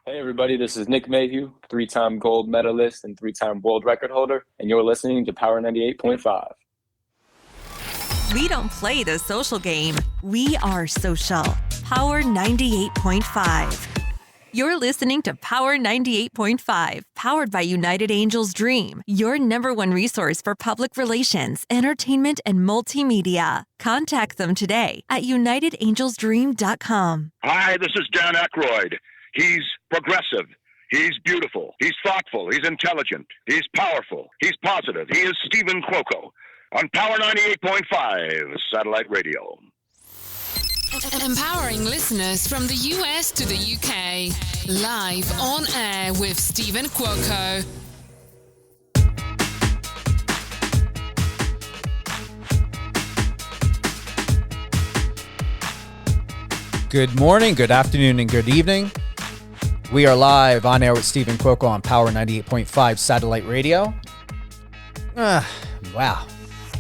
Hey everybody, this is Nick Mayhew, three-time gold medalist and three-time world record holder, and you're listening to Power 98.5. We don't play the social game. We are social. Power 98.5. You're listening to Power 98.5, powered by United Angels Dream, your number one resource for public relations, entertainment, and multimedia. Contact them today at unitedangelsdream.com. Hi, this is Dan Aykroyd. He's progressive. He's beautiful. He's thoughtful. He's intelligent. He's powerful. He's positive. He is Steven Cuoco on Power 98.5 Satellite Radio. Empowering listeners from the US to the UK. Live on air with Steven Cuoco. Good morning, good afternoon, and good evening. We are live on air with Steven Cuoco on Power 98.5 Satellite Radio. Wow.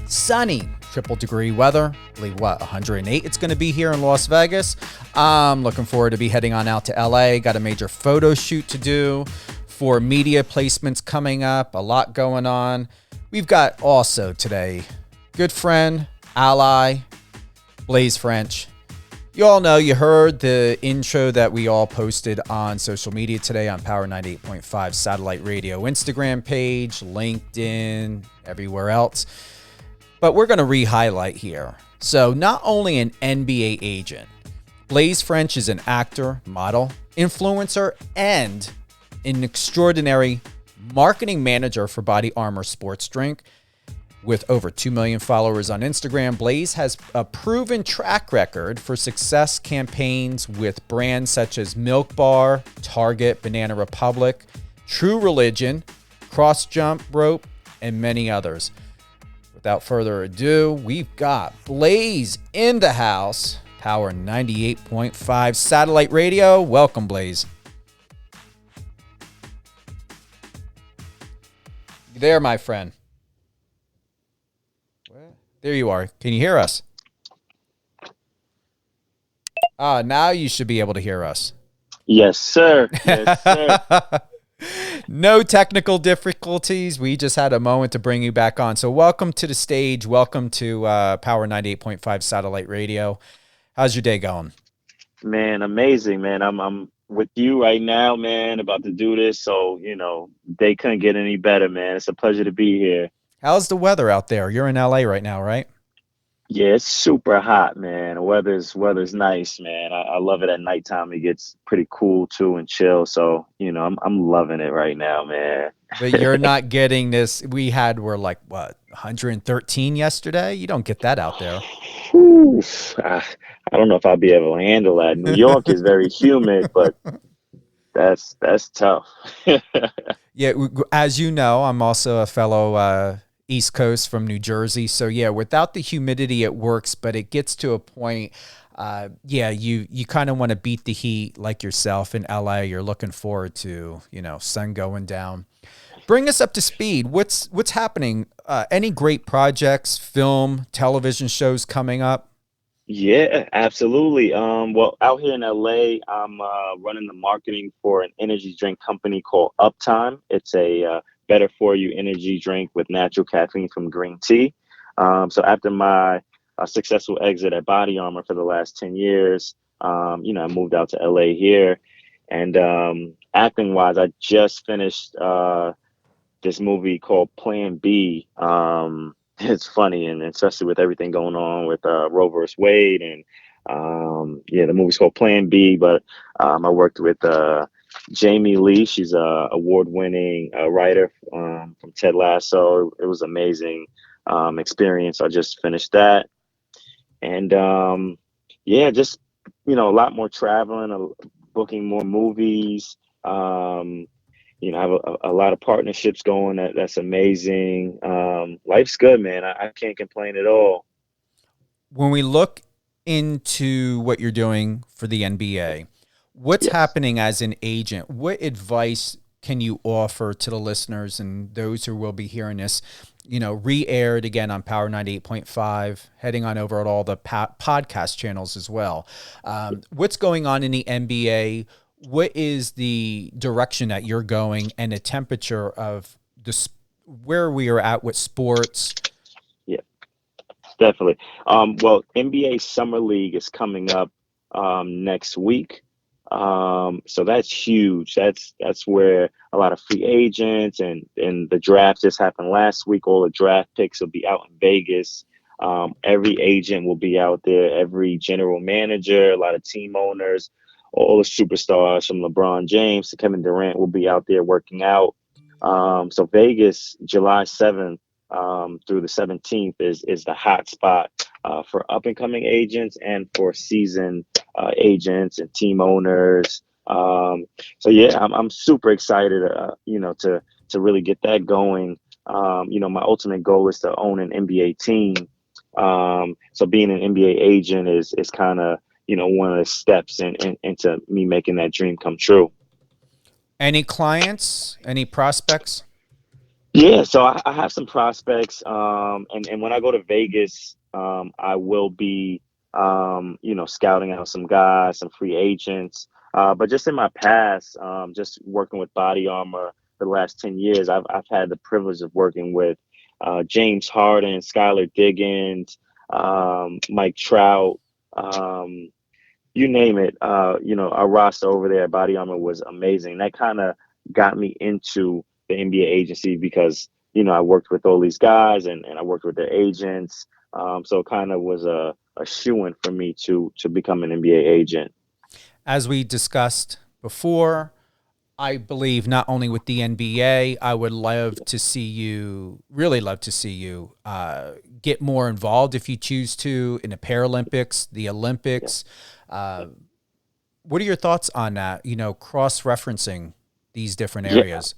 Sunny, triple degree weather. I believe, 108 it's going to be here in Las Vegas. I'm looking forward to be heading on out to LA. Got a major photo shoot to do for media placements coming up. A lot going on. We've got also today good friend, ally, Blaise Ffrench. You all know, you heard the intro that we all posted on social media today on Power 98.5 Satellite Radio Instagram page, LinkedIn, everywhere else. But we're going to re-highlight here. So not only an NBA agent, Blaise Ffrench is an actor, model, influencer, and an extraordinary marketing manager for Body Armor sports drink. With over 2 million followers on Instagram, Blaise has a proven track record for success campaigns with brands such as Milk Bar, Target, Banana Republic, True Religion, Cross Jump Rope, and many others. Without further ado, we've got Blaise in the house, Power 98.5 Satellite Radio. Welcome, Blaise. You there, my friend? There you are. Can you hear us? Now you should be able to hear us. Yes, sir. Yes, sir. No technical difficulties. We just had a moment to bring you back on. So welcome to the stage. Welcome to Power 98.5 Satellite Radio. How's your day going? Man, amazing, man. I'm with you right now, man, about to do this. So, they couldn't get any better, man. It's a pleasure to be here. How's the weather out there? You're in LA right now, right? Yeah, it's super hot, man. The weather's nice, man. I love it at nighttime. It gets pretty cool too and chill. So, I'm loving it right now, man. But you're not getting this. We're like, 113 yesterday? You don't get that out there. Whew. I don't know if I'll be able to handle that. New York is very humid, but that's tough. Yeah, as you know, I'm also a fellow East Coast from New Jersey. So yeah, without the humidity, it works, but it gets to a point, you kind of want to beat the heat like yourself in LA. You're looking forward to, sun going down. Bring us up to speed. What's happening? Any great projects, film, television shows coming up? Yeah, absolutely. Well, out here in LA, I'm running the marketing for an energy drink company called Uptime. It's a better for you energy drink with natural caffeine from green tea. So after my successful exit at Body Armor for the last 10 years, I moved out to LA here. And acting wise, I just finished this movie called Plan B. It's funny, and especially with everything going on with Roe versus Wade, and the movie's called Plan B. But I worked with Jamie Lee. She's a award-winning writer from Ted Lasso. It was amazing experience. I just finished that, and just a lot more traveling, booking more movies. I have a lot of partnerships going. That's amazing. Life's good, man. I can't complain at all. When we look into what you're doing for the NBA, what's happening as an agent? What advice can you offer to the listeners and those who will be hearing this, re-aired again on Power 98.5, heading on over at all the podcast channels as well? What's going on in the NBA? what is the direction that you're going and the temperature of where we are at with sports? Yeah, definitely. Well, NBA Summer League is coming up next week. So that's huge. That's where a lot of free agents and the draft just happened last week. All the draft picks will be out in Vegas. Every agent will be out there, every general manager, a lot of team owners, all the superstars from LeBron James to Kevin Durant will be out there working out. So Vegas, July 7th through the 17th is the hot spot for up and coming agents and for seasoned agents and team owners. So yeah, I'm super excited, to really get that going. My ultimate goal is to own an NBA team. So being an NBA agent is kind of, one of the steps into me making that dream come true. Any clients, any prospects? Yeah, so I have some prospects, and when I go to Vegas, I will be, scouting out some guys, some free agents. But just in my past, just working with Body Armor for the last 10 years, I've had the privilege of working with James Harden, Skylar Diggins, Mike Trout, you name it. Our roster over there at Body Armor was amazing. That kind of got me into the NBA agency because, I worked with all these guys and I worked with their agents. So it kind of was a shoo-in for me to become an NBA agent. As we discussed before, I believe not only with the NBA, I would really love to see you get more involved if you choose to in the Paralympics, the Olympics. What are your thoughts on that? Cross-referencing these different areas.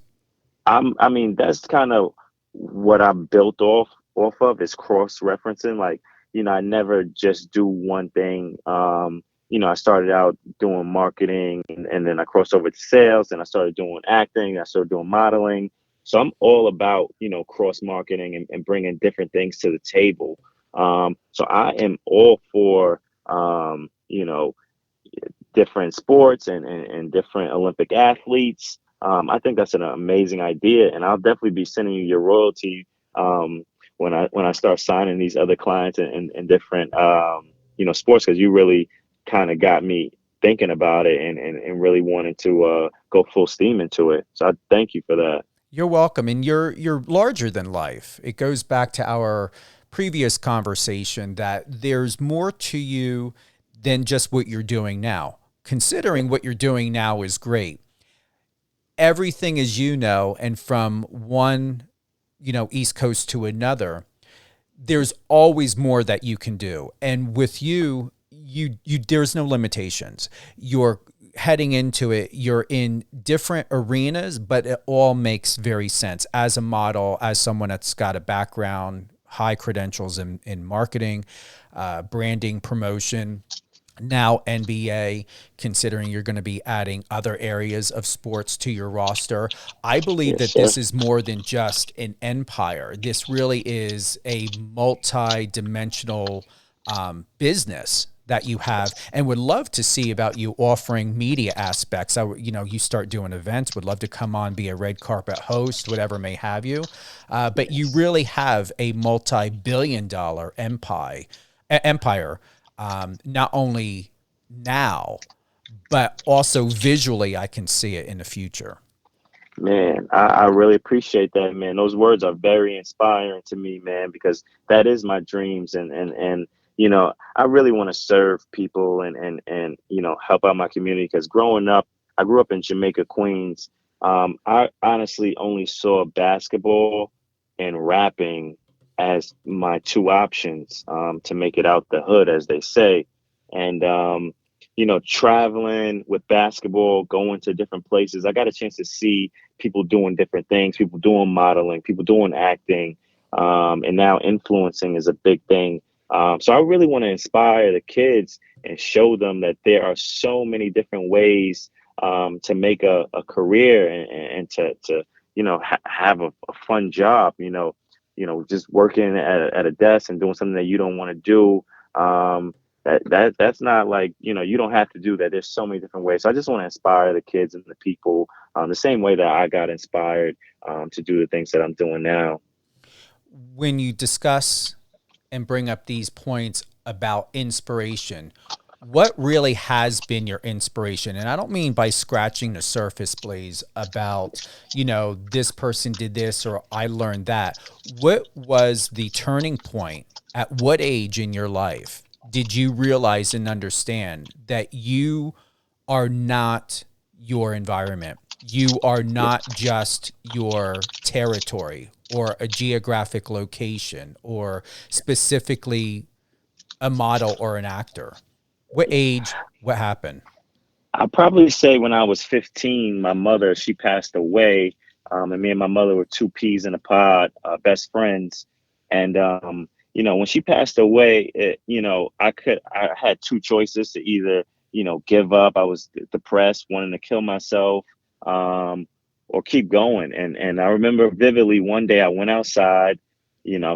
That's kind of what I'm built off of is cross-referencing. Like, I never just do one thing. I started out doing marketing and then I crossed over to sales and I started doing acting. I started doing modeling. So I'm all about, cross marketing and bringing different things to the table. So I am all for, different sports and different Olympic athletes. I think that's an amazing idea. And I'll definitely be sending you your royalty when I start signing these other clients and different, sports, because you really kind of got me thinking about it and really wanting to go full steam into it. So I thank you for that. You're welcome. And you're larger than life. It goes back to our previous conversation that there's more to you than just what you're doing now. Considering what you're doing now is great. Everything is, and from one, East Coast to another, there's always more that you can do. And with you there's no limitations. You're heading into it. You're in different arenas, but it all makes very sense. As a model, as someone that's got a background, high credentials in marketing, branding, promotion, now NBA, considering you're going to be adding other areas of sports to your roster. I believe that this is more than just an empire. This really is a multi-dimensional business that you have, and would love to see about you offering media aspects. You start doing events, would love to come on, be a red carpet host, whatever may have you. But you really have a multi-billion-dollar empire, not only now, but also visually. I can see it in the future. Man, I really appreciate that, man. Those words are very inspiring to me, man, because that is my dreams. And I really want to serve people and help out my community, because growing up, I grew up in Jamaica, Queens. I honestly only saw basketball and rapping as my two options to make it out the hood, as they say. And, traveling with basketball, going to different places, I got a chance to see people doing different things, people doing modeling, people doing acting, and now influencing is a big thing. So I really want to inspire the kids and show them that there are so many different ways to make a career and to have a fun job, just working at a desk and doing something that you don't want to do. that's not like, you don't have to do that. There's so many different ways. So I just want to inspire the kids and the people the same way that I got inspired to do the things that I'm doing now. When you discuss and bring up these points about inspiration, what really has been your inspiration? And I don't mean by scratching the surface, Blaise, about, this person did this or I learned that. What was the turning point? At what age in your life did you realize and understand that you are not your environment? You are not just your territory or a geographic location or specifically a model or an actor? What age? What happened? I'd probably say when I was 15, my mother, she passed away. And me and my mother were two peas in a pod, best friends. And, when she passed away, I had two choices to either, give up. I was depressed, wanting to kill myself, or keep going. And I remember vividly one day I went outside,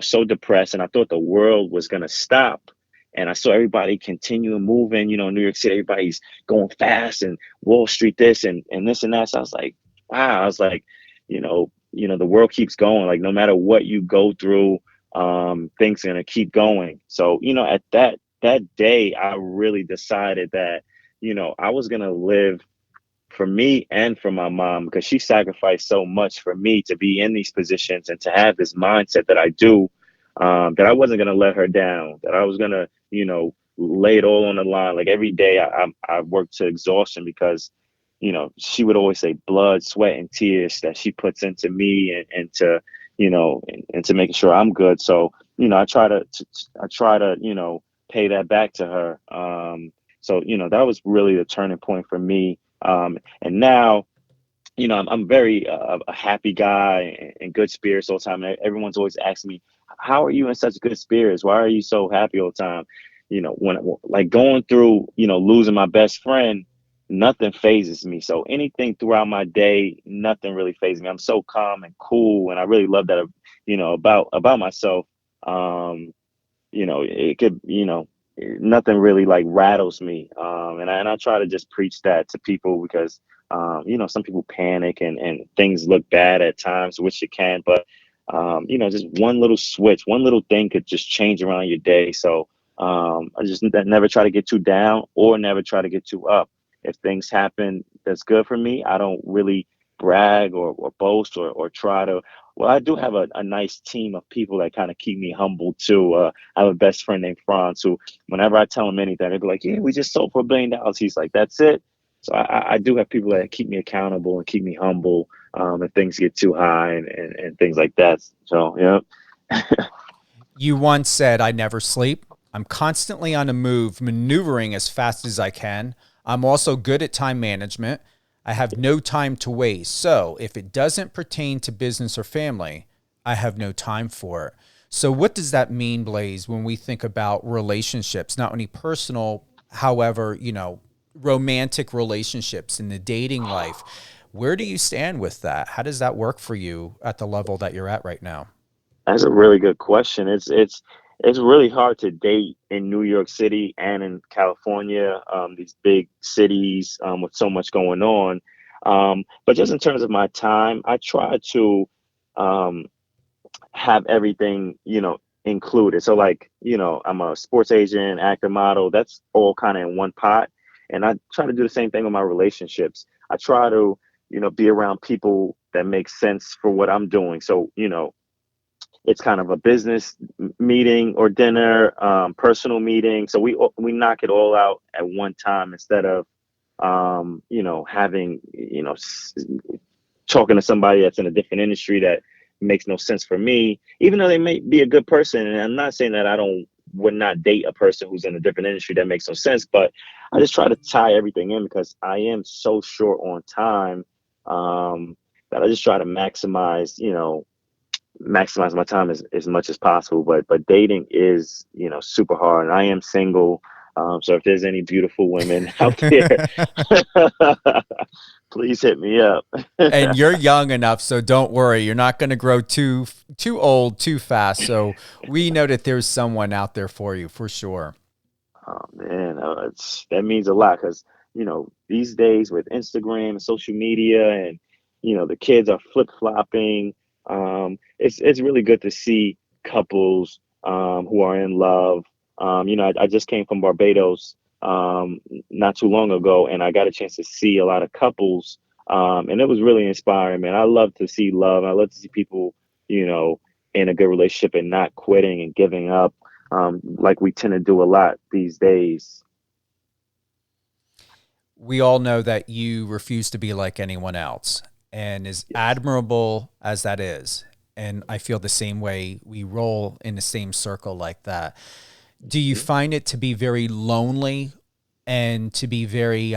so depressed, and I thought the world was going to stop. And I saw everybody continuing moving, New York City, everybody's going fast, and Wall Street this and this and that. So I was like, wow, the world keeps going. Like, no matter what you go through, things are going to keep going. So, at that day, I really decided that, I was going to live for me and for my mom, because she sacrificed so much for me to be in these positions and to have this mindset that I do, that I wasn't going to let her down, that I was going to, lay it all on the line. Like, every day I worked to exhaustion because, she would always say blood, sweat, and tears that she puts into me and to, and to making sure I'm good. So, I try to, pay that back to her. So, that was really the turning point for me. And now, I'm very a happy guy and good spirits all the time. Everyone's always asking me, how are you in such good spirits? Why are you so happy all the time? When like going through, losing my best friend, nothing phases me. So anything throughout my day, nothing really phases me. I'm so calm and cool. And I really love that, about myself. It could, nothing really like rattles me. And I try to just preach that to people because, some people panic and things look bad at times, which it can, but, just one little switch, one little thing could just change around your day. So, I just never try to get too down or never try to get too up. If things happen that's good for me, I don't really brag or boast or try to. Well, I do have a nice team of people that kind of keep me humble too. I have a best friend named Ffrench who, whenever I tell him anything, they'd be like, "Yeah, we just sold for $1 billion." He's like, "That's it." So I do have people that keep me accountable and keep me humble if things get too high and things like that. So, yeah. You once said, "I never sleep. I'm constantly on the move, maneuvering as fast as I can. I'm also good at time management. I have no time to waste. So if it doesn't pertain to business or family, I have no time for it." So what does that mean, Blaise, when we think about relationships, not only personal, however, romantic relationships in the dating life? Where do you stand with that? How does that work for you at the level that you're at right now? That's a really good question. It's really hard to date in New York City and in California, these big cities with so much going on. But just in terms of my time, I try to have everything, included. So like, I'm a sports agent, actor, model. That's all kind of in one pot. And I try to do the same thing with my relationships. I try to, be around people that make sense for what I'm doing. So, it's kind of a business meeting or dinner, personal meeting. So we knock it all out at one time instead of, having, talking to somebody that's in a different industry that makes no sense for me, even though they may be a good person. And I'm not saying that would not date a person who's in a different industry that makes no sense, but I just try to tie everything in because I am so short on time, that I just try to maximize my time as much as possible. But dating is, super hard, and I am single. So if there's any beautiful women out there, please hit me up. And you're young enough, so don't worry. You're not going to grow too old too fast. So we know that there's someone out there for you for sure. Oh, man, that means a lot because, these days with Instagram and social media and, the kids are flip-flopping. It's really good to see couples who are in love. I just came from Barbados not too long ago, and I got a chance to see a lot of couples, and it was really inspiring, man. I love to see love. I love to see people, in a good relationship and not quitting and giving up, like we tend to do a lot these days. We all know that you refuse to be like anyone else. And as admirable as that is, and I feel the same way, we roll in the same circle like that. Do you find it to be very lonely and to be very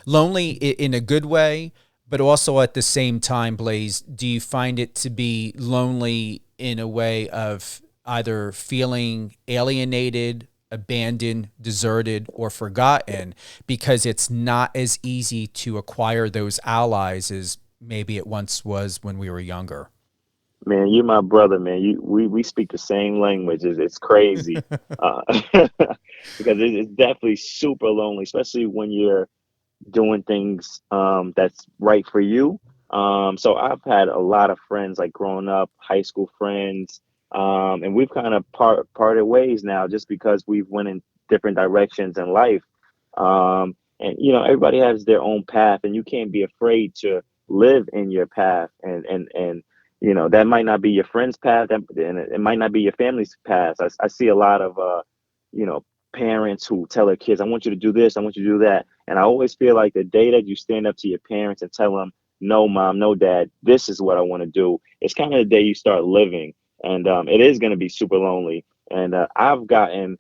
lonely in a good way, but also at the same time, Blaise, do you find it to be lonely in a way of either feeling alienated, abandoned, deserted, or forgotten because it's not as easy to acquire those allies as maybe it once was when we were younger? Man, you're my brother, man. We speak the same language. It's crazy, because it's definitely super lonely, especially when you're doing things that's right for you. So I've had a lot of friends like growing up, high school friends, and we've kind of parted ways now just because we've went in different directions in life. And everybody has their own path, and you can't be afraid to live in your path. And that might not be your friend's path, and it might not be your family's path. I see a lot of you know parents who tell their kids, I want you to do this, I want you to do that. And I always feel like the day that you stand up to your parents and tell them, no, mom, no, dad, this is what I want to do, it's kind of the day you start living. And it is going to be super lonely. And I've gotten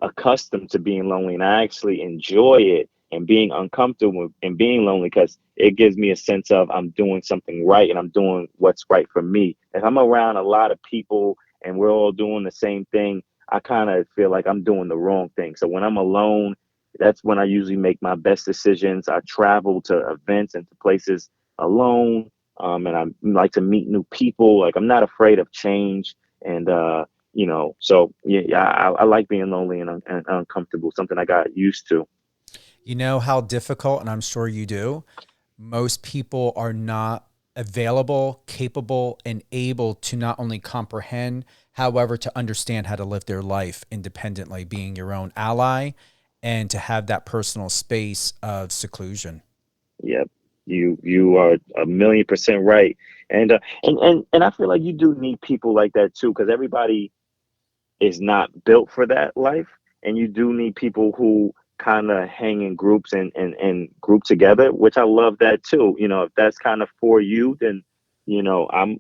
accustomed to being lonely, and I actually enjoy it and being uncomfortable and being lonely because it gives me a sense of I'm doing something right and I'm doing what's right for me. If I'm around a lot of people and we're all doing the same thing, I kind of feel like I'm doing the wrong thing. So when I'm alone, that's when I usually make my best decisions. I travel to events and to places alone, and I like to meet new people. Like I'm not afraid of change, and so yeah, I like being lonely and uncomfortable. Something I got used to. You know how difficult, and I'm sure you do, most people are not available, capable, and able to not only comprehend, however, to understand how to live their life independently, being your own ally, and to have that personal space of seclusion. Yep, you are 1,000,000% right, and I feel like you do need people like that too, because everybody is not built for that life, and you do need people who kind of hang in groups and group together, which I love that too. If that's kind of for you, then I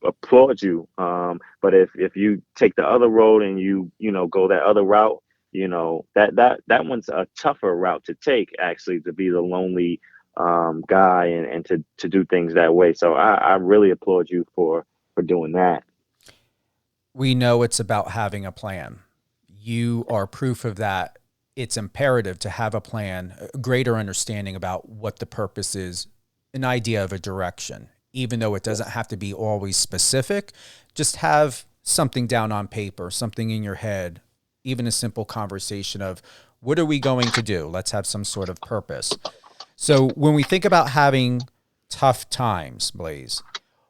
applaud you. But if you take the other road and you go that other route, that one's a tougher route to take, actually, to be the lonely guy and to do things that way. So I really applaud you for doing that. We know it's about having a plan. You are proof of that. It's imperative to have a plan, a greater understanding about what the purpose is, an idea of a direction, even though it doesn't have to be always specific. Just have something down on paper, something in your head, even a simple conversation of what are we going to do? Let's have some sort of purpose. So when we think about having tough times, Blaise,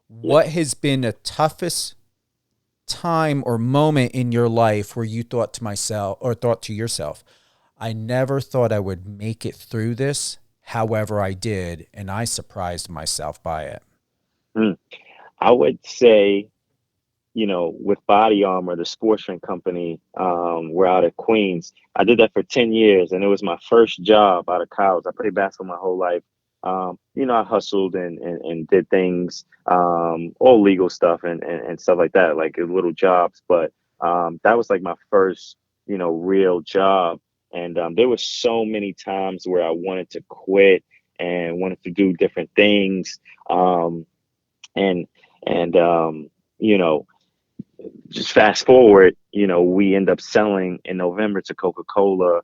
what has been the toughest time or moment in your life where you thought to yourself, I never thought I would make it through this. However, I did, and I surprised myself by it? I would say, with Body Armor, the sports drink company, we're out at Queens. I did that for 10 years, and it was my first job out of college. I played basketball my whole life. I hustled and did things, all legal stuff and stuff like that, like little jobs. But that was like my first, real job. And there were so many times where I wanted to quit and wanted to do different things. And just fast forward, we end up selling in November to Coca-Cola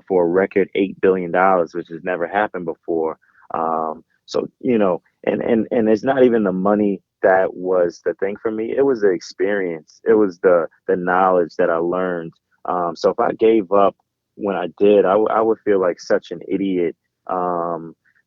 for a record $8 billion, which has never happened before. And it's not even the money that was the thing for me. It was the experience. It was the knowledge that I learned So if I gave up when I did, I would feel like such an idiot,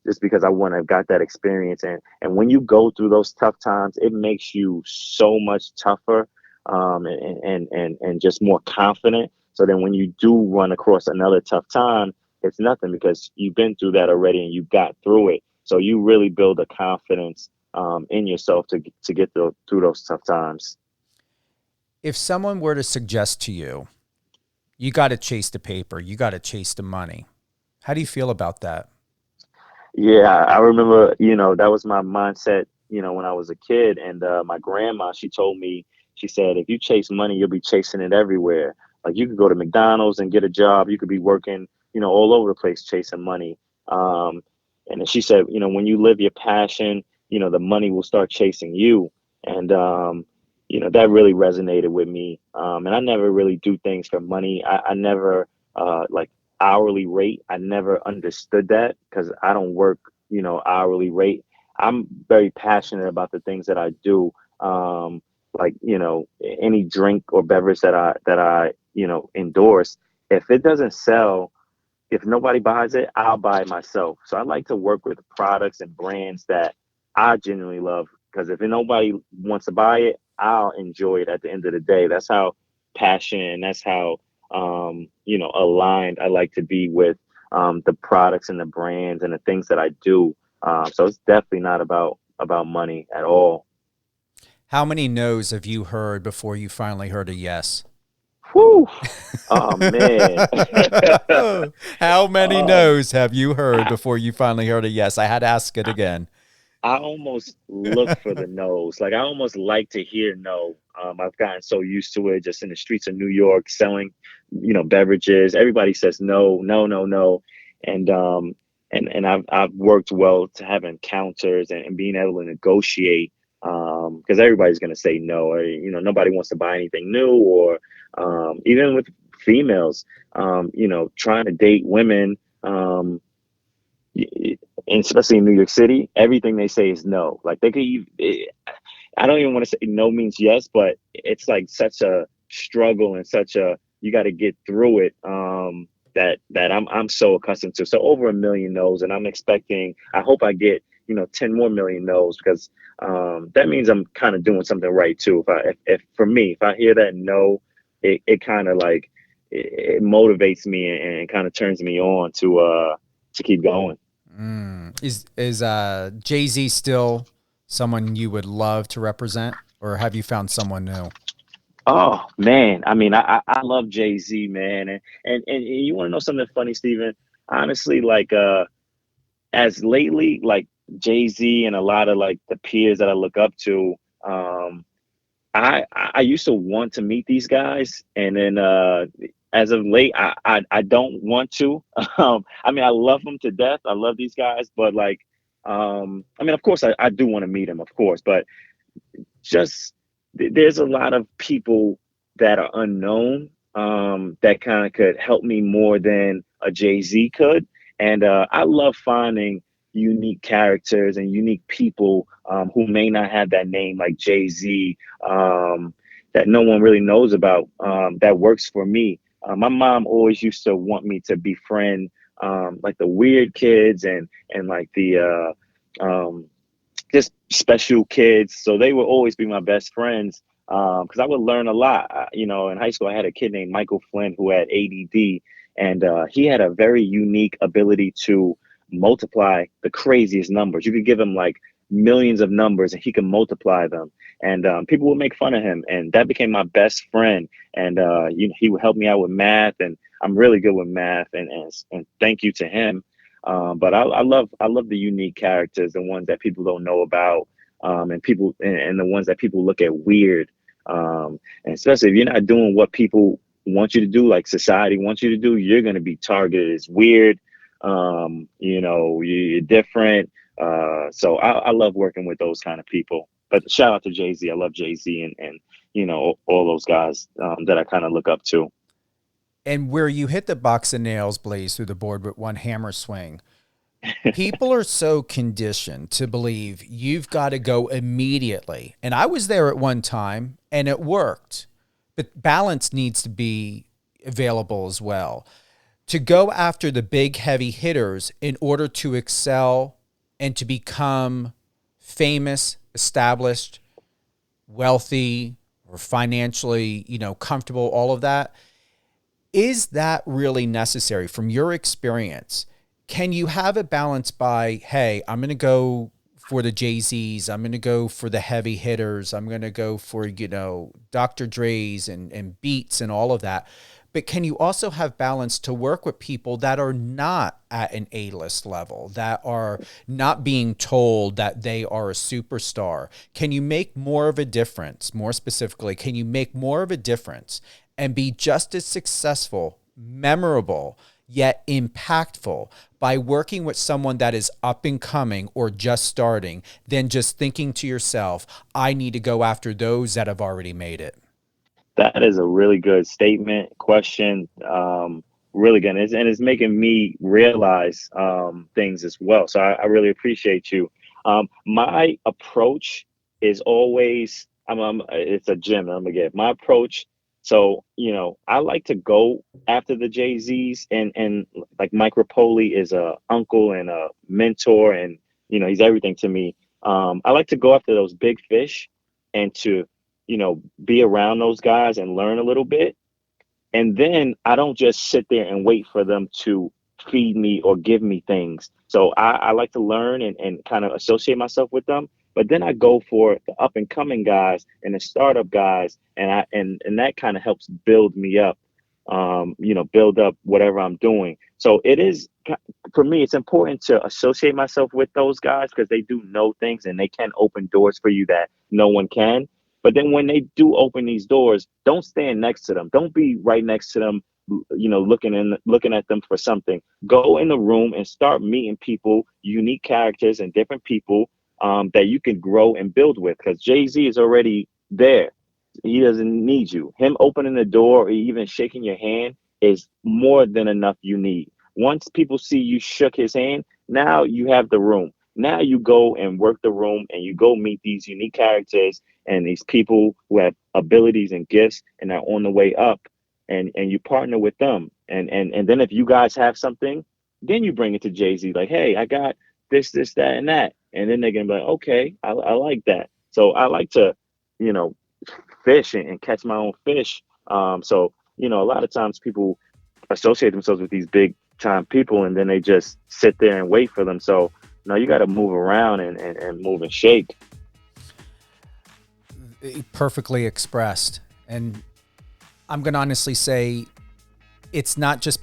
just because I wouldn't have got that experience. And when you go through those tough times, it makes you so much tougher, and just more confident. So then when you do run across another tough time, it's nothing because you've been through that already and you got through it. So you really build a confidence in yourself to get through those tough times. If someone were to suggest to you, you got to chase the paper, you got to chase the money, how do you feel about that? Yeah, I remember, that was my mindset, when I was a kid. And my grandma, she told me, she said, if you chase money, you'll be chasing it everywhere. Like you could go to McDonald's and get a job. You could be working, all over the place chasing money. And then she said, when you live your passion, the money will start chasing you. And, that really resonated with me. And I never really do things for money. I never, like, hourly rate. I never understood that because I don't work, hourly rate. I'm very passionate about the things that I do. Like, any drink or beverage that I endorse, if it doesn't sell, if nobody buys it, I'll buy it myself. So I like to work with products and brands that I genuinely love, because if nobody wants to buy it, I'll enjoy it at the end of the day. That's how passionate, that's how aligned I like to be with the products and the brands and the things that I do. So it's definitely not about money at all. How many no's have you heard before you finally heard a yes? Whew. Oh man. How many no's have you heard before you finally heard a yes? I had to ask it again. I almost look for the no's. Like I almost like to hear no. I've gotten so used to it, just in the streets of New York selling, beverages. Everybody says no, no, no, no. And I've worked well to have encounters and being able to negotiate, because everybody's going to say no, or nobody wants to buy anything new, or even with females, trying to date women, and especially in New York City, everything they say is no. Like they could I don't even want to say no means yes, but it's like such a struggle and you got to get through it. That I'm so accustomed to. So over 1 million no's, and I hope I get 10 more million no's, because that means I'm kind of doing something right too. If for me, if I hear that no, it kind of like it motivates me and kind of turns me on to keep going. Is Jay-Z still someone you would love to represent, or have you found someone new? Oh man, I mean, I love Jay-Z, man, and you want to know something funny, Steven? Honestly, like as lately, like Jay-Z and a lot of like the peers that I look up to, I used to want to meet these guys, and then as of late, I don't want to. I mean, I love them to death. I love these guys, but like, I mean, of course, I do want to meet them, of course, but just there's a lot of people that are unknown, that kind of could help me more than a Jay-Z could. And I love finding unique characters and unique people who may not have that name like Jay-Z, that no one really knows about, that works for me. My mom always used to want me to befriend like the weird kids and like the just special kids. So they would always be my best friends, because I would learn a lot. In high school, I had a kid named Michael Flynn who had ADD, and he had a very unique ability to multiply the craziest numbers. You could give him like millions of numbers and he could multiply them. And people would make fun of him, and that became my best friend. And he would help me out with math, and I'm really good with math, and thank you to him. But I love the unique characters, the ones that people don't know about, and the ones that people look at weird. And especially if you're not doing what people want you to do, like society wants you to do, you're going to be targeted as weird. You're different. So I love working with those kind of people. But shout out to Jay-Z. I love Jay-Z and all those guys that I kind of look up to. And where you hit the box of nails, Blaise, through the board with one hammer swing, people are so conditioned to believe you've got to go immediately. And I was there at one time, and it worked. But balance needs to be available as well. To go after the big heavy hitters in order to excel and to become famous, established, wealthy, or financially, comfortable, all of that, is that really necessary from your experience? Can you have a balance by, hey, I'm going to go for the Jay-Z's, I'm going to go for the heavy hitters, I'm going to go for, Dr. Dre's and Beats and all of that. But can you also have balance to work with people that are not at an A-list level, that are not being told that they are a superstar? Can you make more of a difference? More specifically, can you make more of a difference and be just as successful, memorable, yet impactful by working with someone that is up and coming or just starting than just thinking to yourself, I need to go after those that have already made it? That is a really good statement, question. Really good. And it's making me realize things as well. So I really appreciate you. My approach is always, it's a gym I'm gonna get. My approach, so, I like to go after the Jay-Z's and like Mike Rapoli is a uncle and a mentor and, he's everything to me. I like to go after those big fish and to be around those guys and learn a little bit. And then I don't just sit there and wait for them to feed me or give me things. So I like to learn and kind of associate myself with them. But then I go for the up and coming guys and the startup guys. And that kind of helps build me up, build up whatever I'm doing. So it is, for me, it's important to associate myself with those guys because they do know things and they can open doors for you that no one can. But then when they do open these doors, don't stand next to them. Don't be right next to them, looking at them for something. Go in the room and start meeting people, unique characters and different people that you can grow and build with. Because Jay-Z is already there. He doesn't need you. Him opening the door or even shaking your hand is more than enough you need. Once people see you shook his hand, now you have the room. Now you go and work the room and you go meet these unique characters and these people who have abilities and gifts and are on the way up and you partner with them. And then if you guys have something, then you bring it to Jay-Z like, hey, I got this, that, and that. And then they're going to be like, okay, I like that. So I like to, fish and catch my own fish. So, a lot of times people associate themselves with these big time people and then they just sit there and wait for them. So, no, you got to move around and move and shake. Perfectly expressed. And I'm going to honestly say it's not just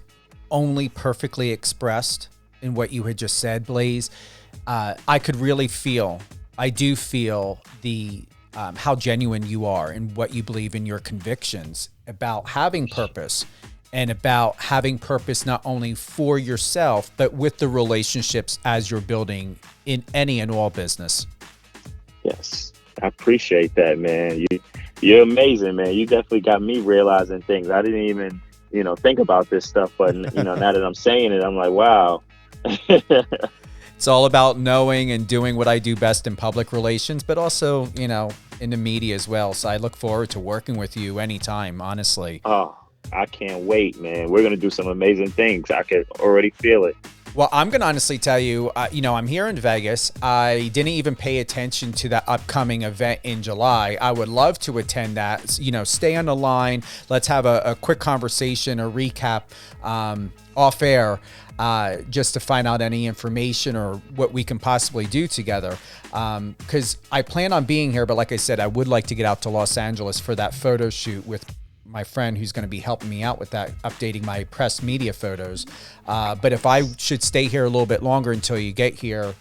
only perfectly expressed in what you had just said, Blaise. I do feel the how genuine you are and what you believe in your convictions about having purpose and about having purpose not only for yourself, but with the relationships as you're building in any and all business. Yes, I appreciate that, man. You're amazing, man. You definitely got me realizing things. I didn't even, think about this stuff, but, now that I'm saying it, I'm like, wow. It's all about knowing and doing what I do best in public relations, but also, in the media as well. So I look forward to working with you anytime, honestly. Oh, I can't wait, man. We're going to do some amazing things. I can already feel it. Well, I'm going to honestly tell you, I'm here in Vegas. I didn't even pay attention to that upcoming event in July. I would love to attend that. Stay on the line. Let's have a quick conversation, a recap off air, just to find out any information or what we can possibly do together. Because I plan on being here, but like I said, I would like to get out to Los Angeles for that photo shoot with my friend who's going to be helping me out with that, updating my press media photos. But if I should stay here a little bit longer until you get here,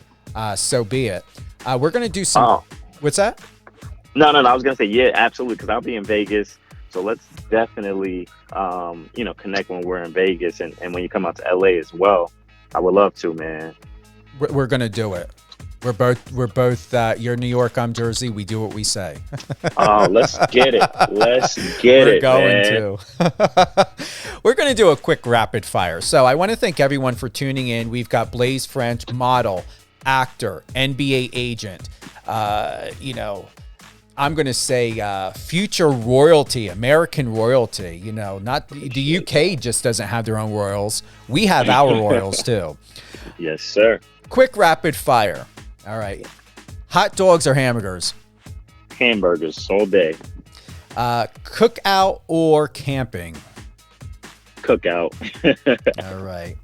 so be it. We're going to do some... Oh. What's that? No. I was going to say, yeah, absolutely, because I'll be in Vegas. So let's definitely, connect when we're in Vegas and when you come out to LA as well. I would love to, man. We're going to do it. We're both, you're New York, I'm Jersey. We do what we say. Oh, let's get it. We're going to. We're going to do a quick rapid fire. So I want to thank everyone for tuning in. We've got Blaise Ffrench, model, actor, NBA agent, I'm going to say future royalty, American royalty. You know, not the UK just doesn't have their own royals. We have our royals too. Yes, sir. Quick rapid fire. All right. Hot dogs or hamburgers? Hamburgers all day. Cookout or camping? Cookout. All right.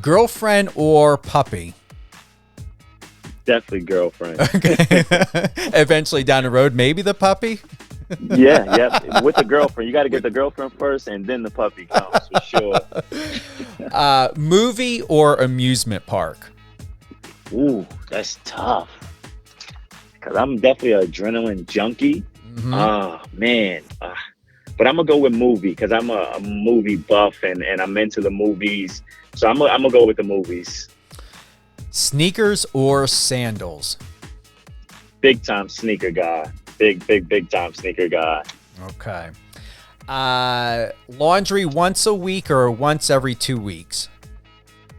Girlfriend or puppy? Definitely girlfriend. Okay. Eventually down the road, maybe the puppy? Yeah. With the girlfriend. You got to get the girlfriend first and then the puppy comes for sure. Movie or amusement park? Ooh, that's tough. Because I'm definitely an adrenaline junkie. Mm-hmm. Oh, man. But I'm going to go with movie because I'm a movie buff and I'm into the movies. So I'm going to go with the movies. Sneakers or sandals? Big time sneaker guy. Big time sneaker guy. Okay. Laundry once a week or once every 2 weeks?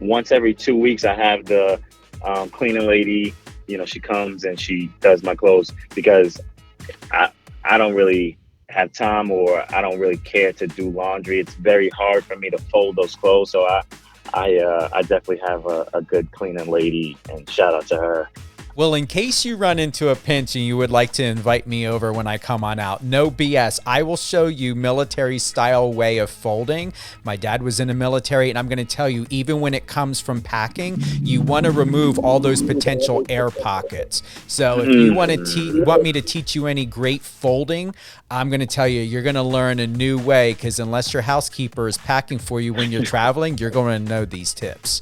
Once every 2 weeks, I have the cleaning lady. You know, she comes and she does my clothes because I don't really have time or I don't really care to do laundry. It's very hard for me to fold those clothes. So I definitely have a good cleaning lady, and shout out to her. Well, in case you run into a pinch and you would like to invite me over when I come on out, no BS. I will show you military style way of folding. My dad was in the military, and I'm going to tell you, even when it comes from packing, you want to remove all those potential air pockets. So if you want me to teach you any great folding, I'm going to tell you, you're going to learn a new way, because unless your housekeeper is packing for you when you're traveling, you're going to know these tips.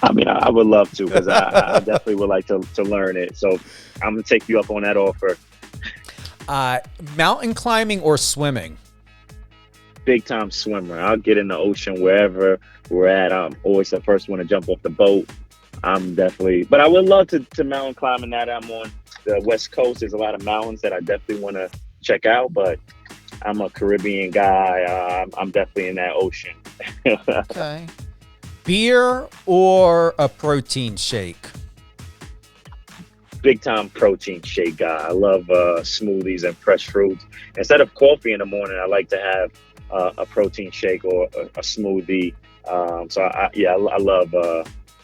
I mean, I would love to because I definitely would like to learn it. So I'm going to take you up on that offer. Mountain climbing or swimming? Big time swimmer. I'll get in the ocean wherever we're at. I'm always the first one to jump off the boat. But I would love to mountain climbing now that I'm on the West Coast. There's a lot of mountains that I definitely want to check out, but I'm a Caribbean guy. I'm definitely in that ocean. Okay. Beer or a protein shake? Big time protein shake guy. I love smoothies and fresh fruits. Instead of coffee in the morning, I like to have a protein shake or a smoothie. So I love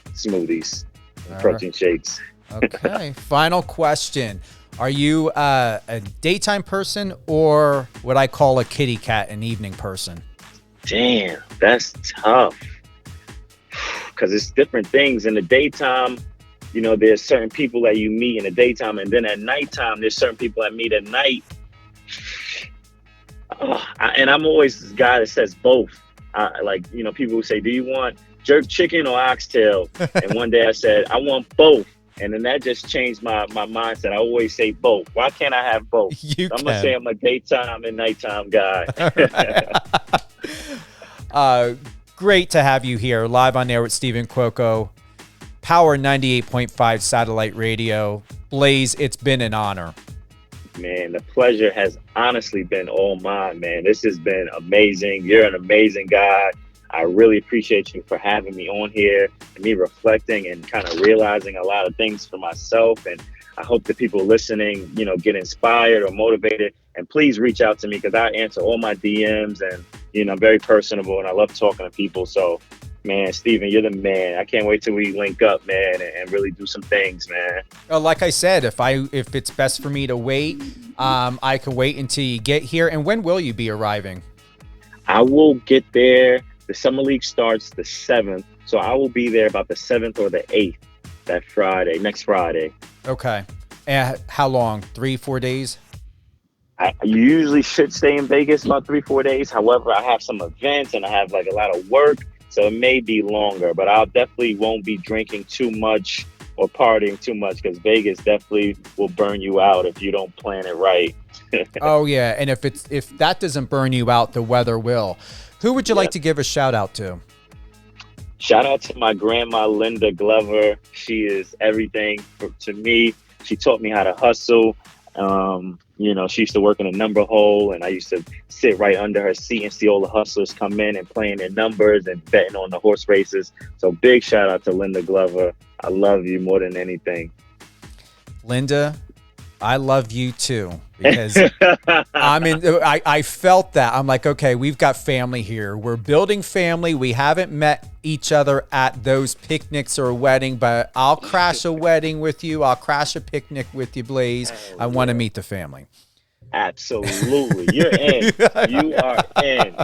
smoothies and protein shakes. Okay. Final question. Are you a daytime person or what I call a kitty cat, an evening person? Damn, that's tough. Because it's different things in the daytime. You know, there's certain people that you meet in the daytime, and then at nighttime, there's certain people I meet at night. And I'm always this guy that says both. People who say, "Do you want jerk chicken or oxtail?" And one day I said, "I want both." And then that just changed my mindset. I always say both. Why can't I have both? I'm going to say I'm a daytime and nighttime guy. Great to have you here live on air with Steven Cuoco, Power 98.5 satellite radio. Blaise, it's been an honor. Man, the pleasure has honestly been all mine, man. This has been amazing. You're an amazing guy. I really appreciate you for having me on here and me reflecting and kind of realizing a lot of things for myself. And I hope that people listening, you know, get inspired or motivated. And please reach out to me because I answer all my DMs and, you know, I'm very personable and I love talking to people. So, man, Steven, you're the man. I can't wait till we link up, man, and really do some things, man. Like I said, if it's best for me to wait, I can wait until you get here. And when will you be arriving? I will get there. The Summer League starts the 7th. So I will be there about the 7th or the 8th, next Friday. Okay. And how long? 3-4 days? I usually should stay in Vegas about 3-4 days. However, I have some events and I have like a lot of work. So it may be longer, but I'll definitely won't be drinking too much or partying too much because Vegas definitely will burn you out if you don't plan it right. Oh, yeah. And if that doesn't burn you out, the weather will. Who would you like to give a shout out to? Shout out to my grandma, Linda Glover. She is everything to me. She taught me how to hustle. You know, she used to work in a number hole, and I used to sit right under her seat and see all the hustlers come in and playing their numbers and betting on the horse races. So big shout out to Linda Glover. I love you more than anything. Linda, I love you too, because I felt that. I'm like, okay, we've got family here. We're building family. We haven't met each other at those picnics or a wedding, but I'll crash a wedding with you. I'll crash a picnic with you, Blaise. I want to meet the family. Absolutely. You're in. You are in.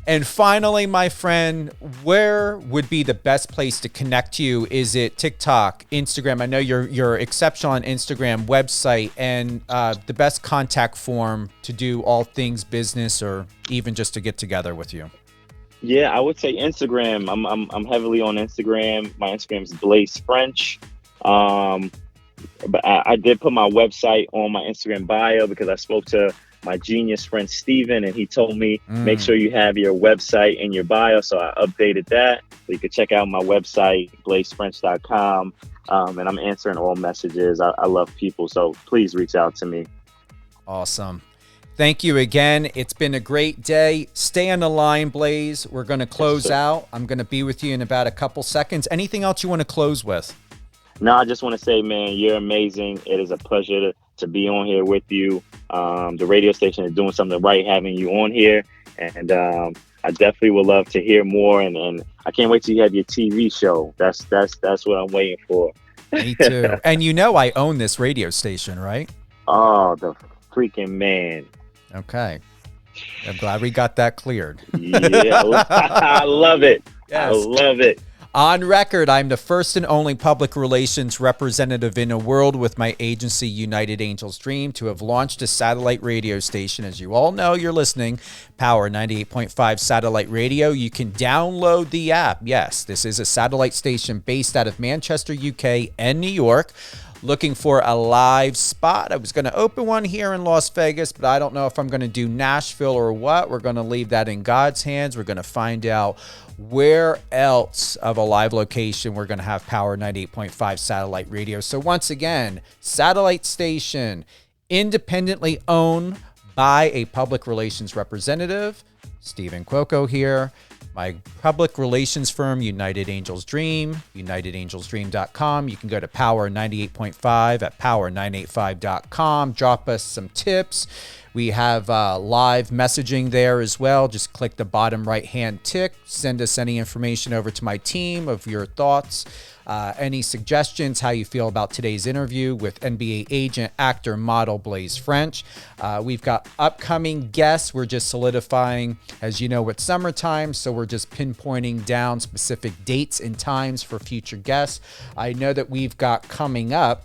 And finally, my friend, where would be the best place to connect you? Is it TikTok, Instagram? I know you're exceptional on Instagram, website, and the best contact form to do all things business or even just to get together with you. Yeah, I would say Instagram. I'm heavily on Instagram. My Instagram is Blaise Ffrench. But I did put my website on my Instagram bio because I spoke to my genius friend Steven, and he told me make sure you have your website in your bio. So I updated that. So you can check out my website, blaisefrench.com. And I'm answering all messages. I love people, so please reach out to me. Awesome. Thank you again. It's been a great day. Stay on the line, Blaise. We're going to close out. I'm going to be with you in about a couple seconds. Anything else you want to close with? No, I just want to say, man, you're amazing. It is a pleasure to be on here with you. The radio station is doing something right having you on here. And I definitely would love to hear more. And I can't wait till you have your TV show. That's what I'm waiting for. Me too. And you know I own this radio station, right? Oh, the freaking man. Okay. I'm glad we got that cleared. Yeah, I love it. Yes. I love it. On record, I'm the first and only public relations representative in the world with my agency, United Angels Dream, to have launched a satellite radio station. As you all know, you're listening, Power 98.5 Satellite Radio. You can download the app. Yes, this is a satellite station based out of Manchester, UK, and New York. Looking for a live spot. I was going to open one here in Las Vegas, but I don't know if I'm going to do Nashville or what. We're going to leave that in God's hands. We're going to find out where else of a live location we're going to have Power 98.5 Satellite Radio. So once again, satellite station, independently owned by a public relations representative. Steven Cuoco here. My public relations firm, United Angels Dream, unitedangelsdream.com. You can go to Power 98.5 at power985.com. Drop us some tips. We have live messaging there as well. Just click the bottom right-hand tick. Send us any information over to my team of your thoughts, any suggestions, how you feel about today's interview with NBA agent, actor, model Blaise Ffrench. We've got upcoming guests. We're just solidifying, as you know, it's summertime, so we're just pinpointing down specific dates and times for future guests. I know that we've got coming up,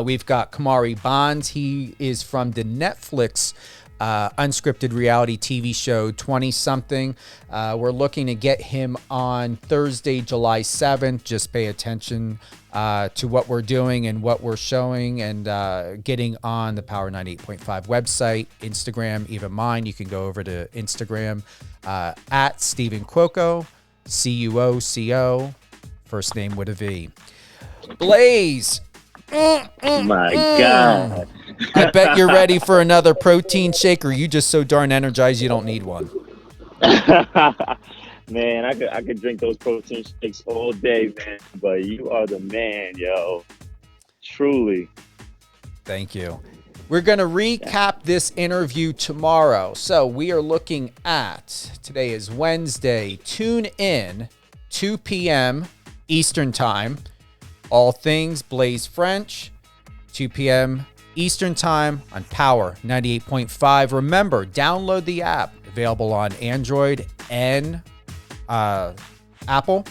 we've got Kamari Bonds. He is from the Netflix unscripted reality TV show 20-something. We're looking to get him on Thursday, July 7th. Just pay attention to what we're doing and what we're showing and getting on the Power 98.5 website, Instagram, even mine. You can go over to Instagram at Steven Cuoco, Cuoco, first name with a V. Blaise. My God. I bet you're ready for another protein shake, or you just so darn energized you don't need one. Man, I could drink those protein shakes all day, man. But you are the man, yo. Truly. Thank you. We're going to recap this interview tomorrow. So we are looking at, today is Wednesday. Tune in, 2 p.m. Eastern Time. All things Blaise Ffrench, 2 p.m. Eastern Time on Power 98.5. Remember, download the app, available on Android and Apple.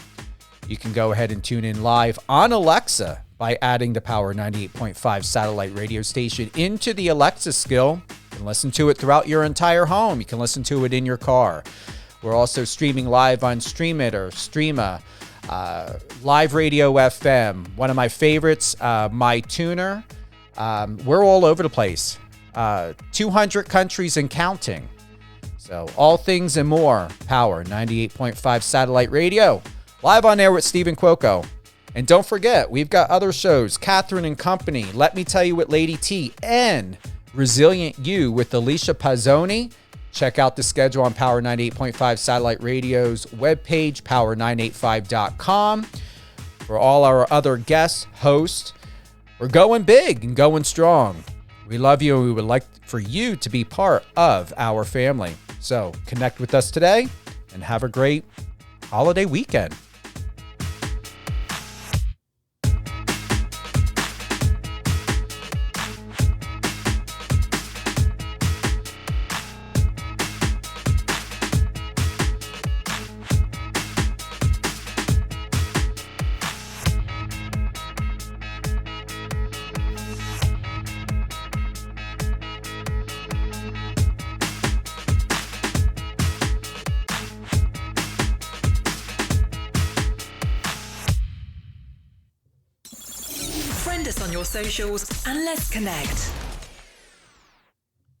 You can go ahead and tune in live on Alexa by adding the Power 98.5 satellite radio station into the Alexa skill. You can listen to it throughout your entire home. You can listen to it in your car. We're also streaming live on Stream It or Streama. Live Radio FM, one of my favorites, My Tuner. We're all over the place. 200 countries and counting. So all things and more, Power 98.5 Satellite Radio. Live on air with Steven Cuoco. And don't forget, we've got other shows, Catherine and Company, Let Me Tell You with Lady T, and Resilient You with Alicia Pazzoni. Check out the schedule on Power 98.5 Satellite Radio's webpage, power985.com. For all our other guests, hosts, We're going big and going strong. We love you and we would like for you to be part of our family. So connect with us today and have a great holiday weekend. Friend us on your socials and let's connect.